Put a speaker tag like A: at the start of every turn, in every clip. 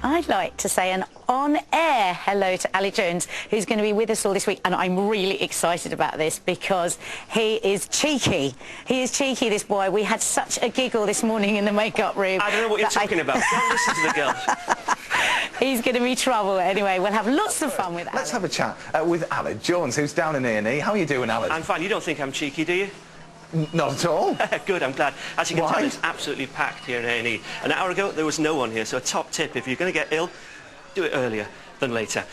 A: I'd like to say an on-air hello to Ali Jones, who's going to be with us all this week, and I'm really excited about this because he is cheeky. He is cheeky, this boy. We had such a giggle this morning in the makeup room.
B: I don't know what you're talking about. Don't listen to the girl.
A: He's going to be trouble. Anyway, we'll have lots of fun with Alan.
C: Let's have a chat with Alan Jones, who's down in A&E. How are you doing, Alan?
B: I'm fine. You don't think I'm cheeky, do you?
C: Not at all.
B: Good, I'm glad. As you can tell,
C: Why?
B: it's absolutely packed here in A&E. An hour ago, there was no one here, so a top tip, if you're going to get ill, do it earlier than later.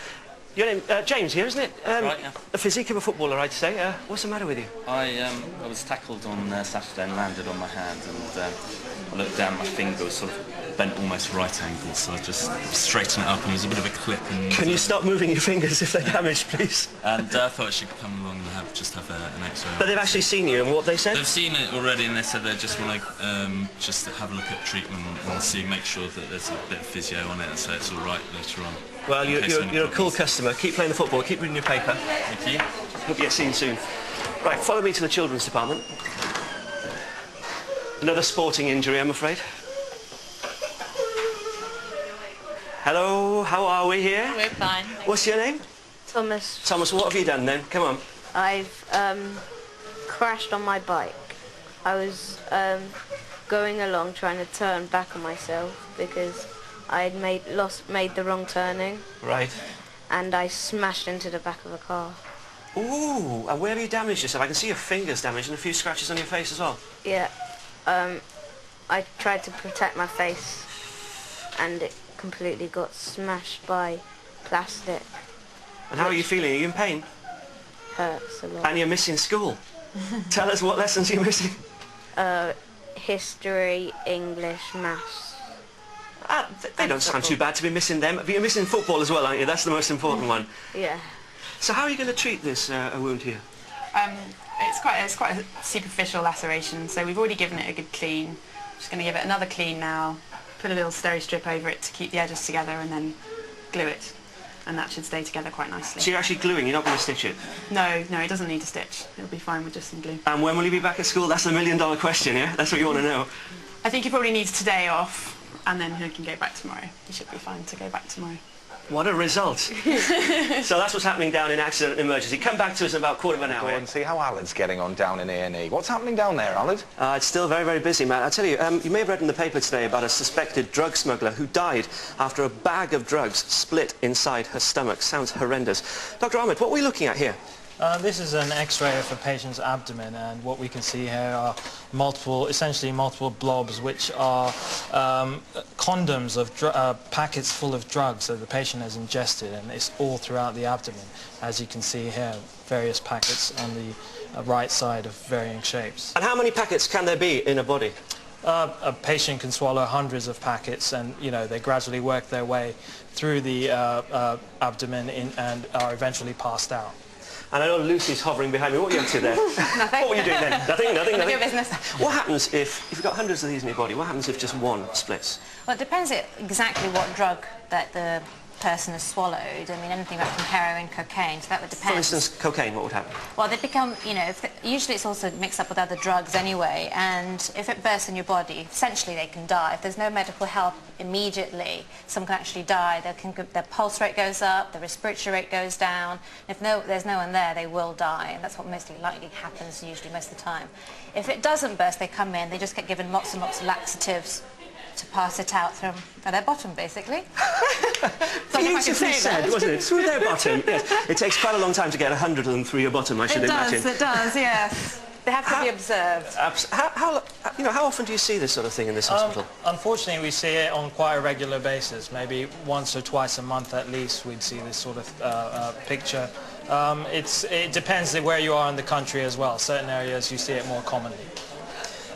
B: Your name, James here, isn't it?
D: Right, yeah.
B: A physique of a footballer, I'd say. What's the matter with you?
D: I was tackled on Saturday and landed on my hand, and I looked down, my finger was sort of bent almost right angle, so I just straightened it up, and it was a bit of a clip. And
B: Can you stop moving your fingers if they're damaged, please?
D: And I thought I should come along and just have an X-ray.
B: But they've actually seen you, and what they said?
D: They've seen it already, and they said they just want to just have a look at treatment and see, make sure that there's a bit of physio on it, and so it's all right later on.
B: Well, you're a cool customer. Keep playing the football, keep reading your paper.
D: Thank you.
B: Hope you get seen soon. Right, follow me to the children's department. Another sporting injury, I'm afraid. Hello, how are we here?
E: We're fine.
B: What's your name?
F: Thomas,
B: Thomas, what have you done then? Come on.
F: I've crashed on my bike. I was going along trying to turn back on myself because I'd made the wrong turning,
B: Right.
F: and I smashed into the back of a car.
B: Ooh, and where have you damaged yourself? I can see your fingers damaged and a few scratches on your face as well.
F: Yeah, I tried to protect my face, and it completely got smashed by plastic.
B: And how are you feeling? Are you in pain?
F: Hurts a lot.
B: And you're missing school. Tell us what lessons you're missing.
F: History, English, maths.
B: They don't sound too bad to be missing them. But you're missing football as well, aren't you? That's the most important one.
F: Yeah.
B: So how are you going to treat this wound here?
E: It's quite a superficial laceration, so we've already given it a good clean. Just going to give it another clean now. Put a little steri strip over it to keep the edges together, and then glue it, and that should stay together quite nicely.
B: So you're actually gluing, you're not going to stitch it?
E: No, it doesn't need a stitch. It'll be fine with just some glue.
B: And when will you be back at school? That's the million-dollar question, yeah? That's what you want to know.
E: I think he probably needs today off, and then he can go back tomorrow. He should be fine to go back tomorrow.
B: What a result. So that's what's happening down in Accident and Emergency. Come back to us in about a quarter of an hour.
C: Go and see how Alan's getting on down in A&E. What's happening down there, Alan?
B: It's still very, very busy, Matt. I tell you, you may have read in the paper today about a suspected drug smuggler who died after a bag of drugs split inside her stomach. Sounds horrendous. Dr. Ahmed, what are we looking at here?
G: This is an X-ray of a patient's abdomen, and what we can see here are essentially multiple blobs, which are condoms of packets full of drugs that the patient has ingested, and it's all throughout the abdomen. As you can see here, various packets on the right side of varying shapes.
B: And how many packets can there be in a body?
G: A patient can swallow hundreds of packets, and they gradually work their way through the abdomen and are eventually passed out.
B: And I know Lucy's hovering behind me. What are you up to there?
E: Nothing.
B: What were you doing then? Nothing.
E: None of your business.
B: What happens if you've got hundreds of these in your body? What happens if just one splits?
H: Well, it depends exactly what drug that the person has swallowed. I mean, anything like from heroin, cocaine, so that would depend.
B: For instance, cocaine, what would happen?
H: Well, they become, usually it's also mixed up with other drugs anyway, and if it bursts in your body, essentially they can die. If there's no medical help immediately, some can actually die. Their pulse rate goes up, their respiratory rate goes down. If there's no one there, they will die, and that's what most likely happens usually most of the time. If it doesn't burst, they come in, they just get given lots and lots of laxatives to pass it out through their bottom, basically.
B: Beautifully said, wasn't it? Through their bottom, yes. It takes quite a long time to get 100 of them through your bottom, I should imagine.
E: It does, yes. They have to be observed.
B: How often do you see this sort of thing in this hospital?
G: Unfortunately, we see it on quite a regular basis. Maybe once or twice a month at least we'd see this sort of picture. It depends where you are in the country as well. Certain areas you see it more commonly.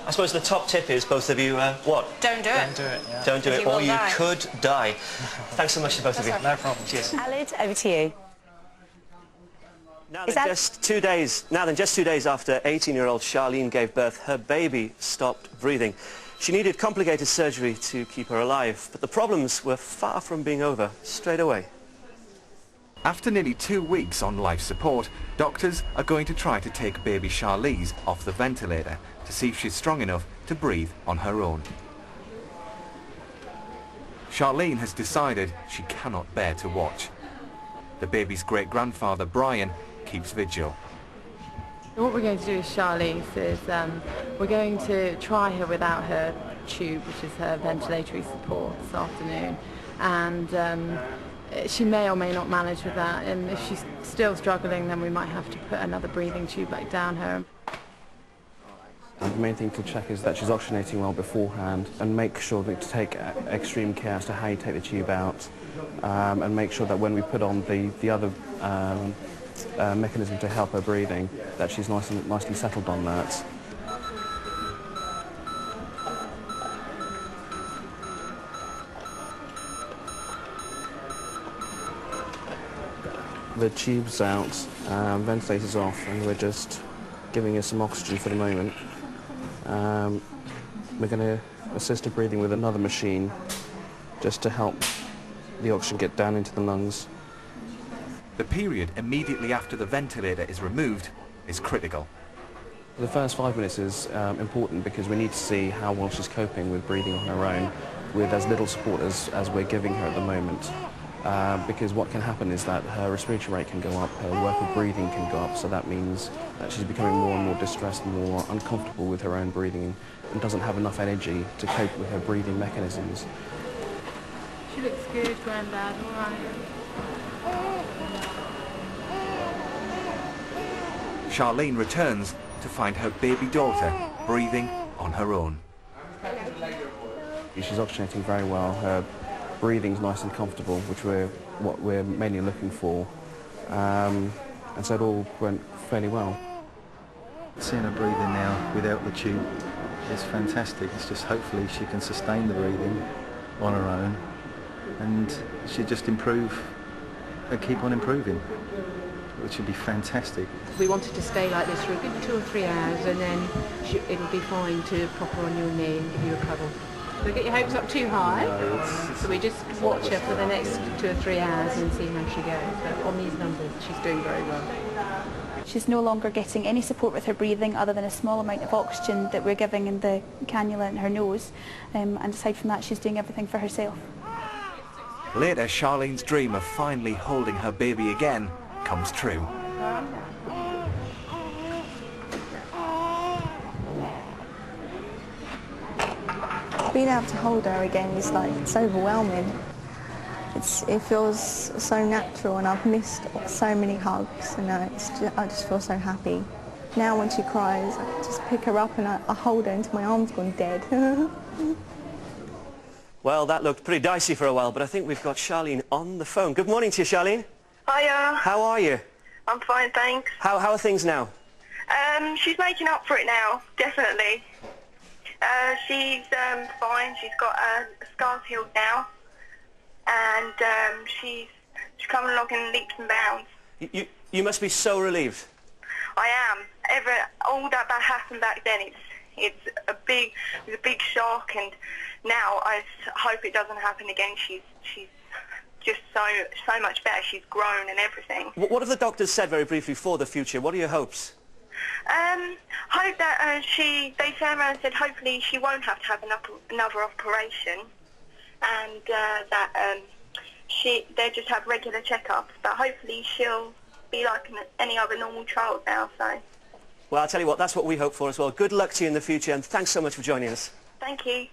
B: I suppose the top tip is, both of you, what?
E: Don't do it.
G: Don't do it, yeah.
B: Don't do it, or you could die. Thanks so much to both of you.
G: No problem.
B: Cheers.
A: Alan, over to you.
B: Now then, just 2 days after 18-year-old Charlene gave birth, her baby stopped breathing. She needed complicated surgery to keep her alive, but the problems were far from being over straight away.
C: After nearly 2 weeks on life support, doctors are going to try to take baby Charlize off the ventilator to see if she's strong enough to breathe on her own. Charlene has decided she cannot bear to watch. The baby's great-grandfather, Brian, keeps vigil.
I: What we're going to do with Charlize is we're going to try her without her tube, which is her ventilatory support, this afternoon. And she may or may not manage with that. And if she's still struggling, then we might have to put another breathing tube back down her.
J: The main thing to check is that she's oxygenating well beforehand, and make sure that to take extreme care as to how you take the tube out, and make sure that when we put on the other mechanism to help her breathing, that she's nicely settled on that. The tube's out, ventilator's off, and we're just giving her some oxygen for the moment. We're going to assist her breathing with another machine just to help the oxygen get down into the lungs.
C: The period immediately after the ventilator is removed is critical.
J: The first 5 minutes is important because we need to see how well she's coping with breathing on her own with as little support as we're giving her at the moment. Because what can happen is that her respiratory rate can go up, her work of breathing can go up, so that means that she's becoming more and more distressed and more uncomfortable with her own breathing and doesn't have enough energy to cope with her breathing mechanisms.
I: She looks good, Grandad, all right.
C: Charlene returns to find her baby daughter breathing on her own.
J: She's oxygenating very well. Her breathing's nice and comfortable, which what we're mainly looking for, and so it all went fairly well.
K: Seeing her breathing now without the tube is fantastic. It's just hopefully she can sustain the breathing on her own, and she'll just improve and keep on improving, which would be fantastic.
L: We wanted to stay like this for a good 2 or 3 hours, and then it'll be fine to pop her on your knee and give you a cuddle. Don't get your hopes up too high. So we just watch her for the next 2 or 3 hours and see how she goes. But on these numbers, she's doing very well.
M: She's no longer getting any support with her breathing other than a small amount of oxygen that we're giving in the cannula in her nose. And aside from that, she's doing everything for herself.
C: Later, Charlene's dream of finally holding her baby again comes true.
N: Being able to hold her again is like, it's overwhelming. It feels so natural, and I've missed so many hugs, and I just feel so happy. Now when she cries, I just pick her up and I hold her until my arm's gone dead.
B: Well, that looked pretty dicey for a while, but I think we've got Charlene on the phone. Good morning to you, Charlene.
O: Hiya.
B: How are you?
O: I'm fine, thanks.
B: How are things now?
O: She's making up for it now, definitely. She's fine. She's got scars healed now, and she's coming along in leaps and bounds.
B: You must be so relieved.
O: I am. All that happened back then, it's a big shock, and now I hope it doesn't happen again. She's just so much better. She's grown and everything.
B: What have the doctors said very briefly for the future? What are your hopes?
O: Hope that they turned around and said hopefully she won't have to have another operation, and that they just have regular checkups, but hopefully she'll be like any other normal child now. So.
B: Well, I'll tell you what, that's what we hope for as well. Good luck to you in the future, and thanks so much for joining us.
O: Thank you.